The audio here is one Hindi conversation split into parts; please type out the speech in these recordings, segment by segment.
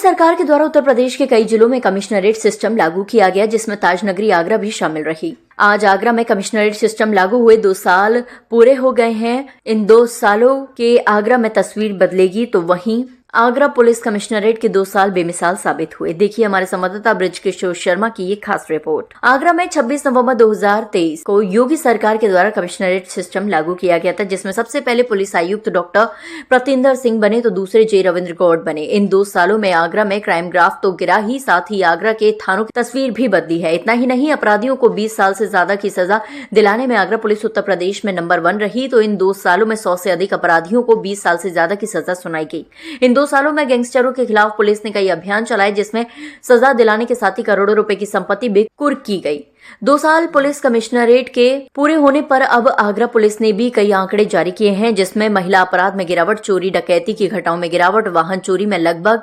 सरकार के द्वारा उत्तर प्रदेश के कई जिलों में कमिश्नरेट सिस्टम लागू किया गया, जिसमें ताजनगरी आगरा भी शामिल रही। आज आगरा में कमिश्नरेट सिस्टम लागू हुए 2 साल पूरे हो गए हैं। इन 2 सालों के आगरा में तस्वीर बदलेगी, तो वहीं आगरा पुलिस कमिश्नरेट के 2 साल बेमिसाल साबित हुए। देखिए हमारे संवाददाता बृजकिशोर शर्मा की ये खास रिपोर्ट। आगरा में 26 नवंबर 2023 को योगी सरकार के द्वारा कमिश्नरेट सिस्टम लागू किया गया था, जिसमें सबसे पहले पुलिस आयुक्त डॉक्टर प्रतिंदर सिंह बने तो दूसरे जे रविंद्र गौड़ बने। इन 2 सालों में आगरा में क्राइम ग्राफ तो गिरा ही, साथ ही आगरा के थानों की तस्वीर भी बदली है। इतना ही नहीं, अपराधियों को 20 साल से ज्यादा की सजा दिलाने में आगरा पुलिस उत्तर प्रदेश में नंबर 1 रही। तो इन 2 सालों में 100 से अधिक अपराधियों को 20 साल से ज्यादा की सजा सुनाई गई। इन 2 सालों में गैंगस्टरों के खिलाफ पुलिस ने कई अभियान चलाए, जिसमें सजा दिलाने के साथ ही करोड़ों रुपए की संपत्ति भी कुर्क की गई। 2 साल पुलिस कमिश्नरेट के पूरे होने पर अब आगरा पुलिस ने भी कई आंकड़े जारी किए हैं, जिसमें महिला अपराध में गिरावट, चोरी डकैती की घटनाओं में गिरावट, वाहन चोरी में लगभग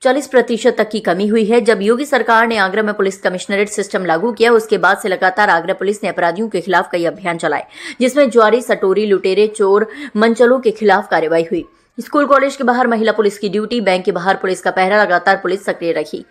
40% तक की कमी हुई है। जब योगी सरकार ने आगरा में पुलिस कमिश्नरेट सिस्टम लागू किया, उसके बाद से लगातार आगरा पुलिस ने अपराधियों के खिलाफ कई अभियान चलाए, जिसमें जुआरी, सटोरी, लुटेरे, चोर, मंचलों के खिलाफ कार्रवाई हुई। स्कूल कॉलेज के बाहर महिला पुलिस की ड्यूटी, बैंक के बाहर पुलिस का पहरा, लगातार पुलिस सक्रिय रखी।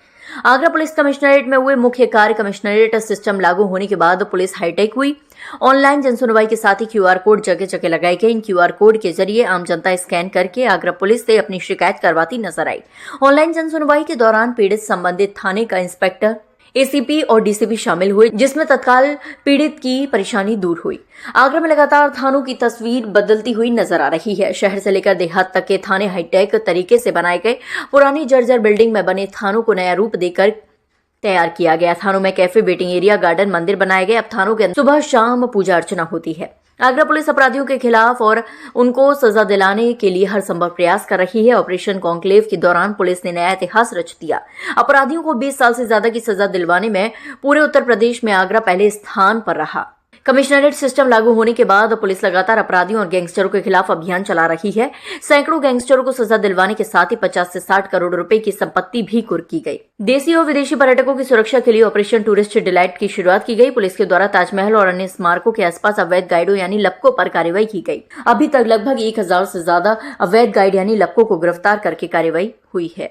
आगरा पुलिस कमिश्नरेट में हुए मुख्य कार्य, कमिश्नरेट सिस्टम लागू होने के बाद पुलिस हाईटेक हुई। ऑनलाइन जनसुनवाई के साथ ही QR कोड जगह जगह लगाए गए। इन QR कोड के जरिए आम जनता स्कैन करके आगरा पुलिस से अपनी शिकायत करवाती नजर आई। ऑनलाइन जनसुनवाई के दौरान पीड़ित संबंधित थाने का इंस्पेक्टर, ACP और DCP शामिल हुए, जिसमें तत्काल पीड़ित की परेशानी दूर हुई। आगरा में लगातार थानों की तस्वीर बदलती हुई नजर आ रही है। शहर से लेकर देहात तक के थाने हाईटेक तरीके से बनाए गए। पुरानी जर्जर बिल्डिंग में बने थानों को नया रूप देकर तैयार किया गया। थानों में कैफे, वेटिंग एरिया, गार्डन, मंदिर बनाए गए। अब थानों के अंदर सुबह शाम पूजा अर्चना होती है। आगरा पुलिस अपराधियों के खिलाफ और उनको सजा दिलाने के लिए हर संभव प्रयास कर रही है। ऑपरेशन कॉन्क्लेव के दौरान पुलिस ने नया इतिहास रच दिया। अपराधियों को 20 साल से ज्यादा की सजा दिलवाने में पूरे उत्तर प्रदेश में आगरा पहले स्थान पर रहा। कमिश्नरेट सिस्टम लागू होने के बाद पुलिस लगातार अपराधियों और गैंगस्टरों के खिलाफ अभियान चला रही है। सैकड़ों गैंगस्टरों को सजा दिलवाने के साथ ही 50 से 60 करोड़ रुपए की संपत्ति भी कुर्क की गई। देशी और विदेशी पर्यटकों की सुरक्षा के लिए ऑपरेशन टूरिस्ट डिलाइट की शुरुआत की गई। पुलिस के द्वारा ताजमहल और अन्य स्मारकों के आसपास अवैध गाइडों यानी लपकों पर कार्रवाई की गई। अभी तक लगभग 1000 से ज्यादा अवैध गाइड यानी लपकों को गिरफ्तार करके कार्रवाई हुई है।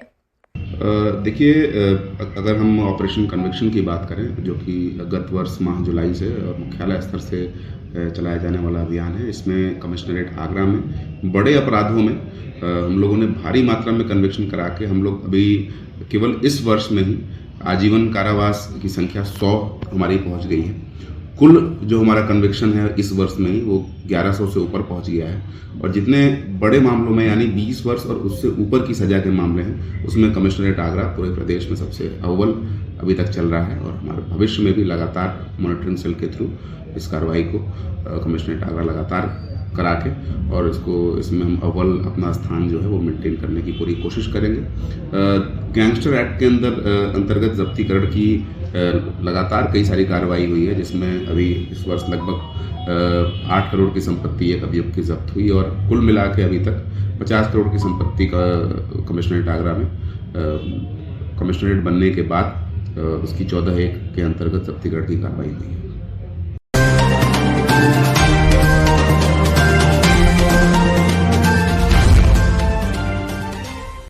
देखिए, अगर हम ऑपरेशन कन्विक्शन की बात करें, जो कि गत वर्ष माह जुलाई से और मुख्यालय स्तर से चलाया जाने वाला अभियान है, इसमें कमिश्नरेट आगरा में बड़े अपराधों में हम लोगों ने भारी मात्रा में कन्विक्शन करा के हम लोग अभी केवल इस वर्ष में ही आजीवन कारावास की संख्या 100 हमारी पहुंच गई है। कुल जो हमारा कन्विक्शन है इस वर्ष में ही वो 1100 से ऊपर पहुंच गया है। और जितने बड़े मामलों में यानी 20 वर्ष और उससे ऊपर की सजा के मामले हैं, उसमें कमिश्नरेट आगरा पूरे प्रदेश में सबसे अव्वल अभी तक चल रहा है। और हमारे भविष्य में भी लगातार मॉनिटरिंग सेल के थ्रू इस कार्रवाई को कमिश्नरेट आगरा लगातार करा के और इसमें हम अव्वल अपना स्थान जो है वो मेंटेन करने की पूरी कोशिश करेंगे। गैंगस्टर एक्ट के अंतर्गत जब्तीकरण की लगातार कई सारी कार्रवाई हुई है, जिसमें अभी इस वर्ष लगभग 8 करोड़ की संपत्ति एक अभियुक्त की जब्त हुई और कुल मिला के अभी तक 50 करोड़ की संपत्ति का कमिश्नरेट आगरा में कमिश्नरेट बनने के बाद उसकी 14(1) के अंतर्गत जब्तीकरण की कार्रवाई हुई है।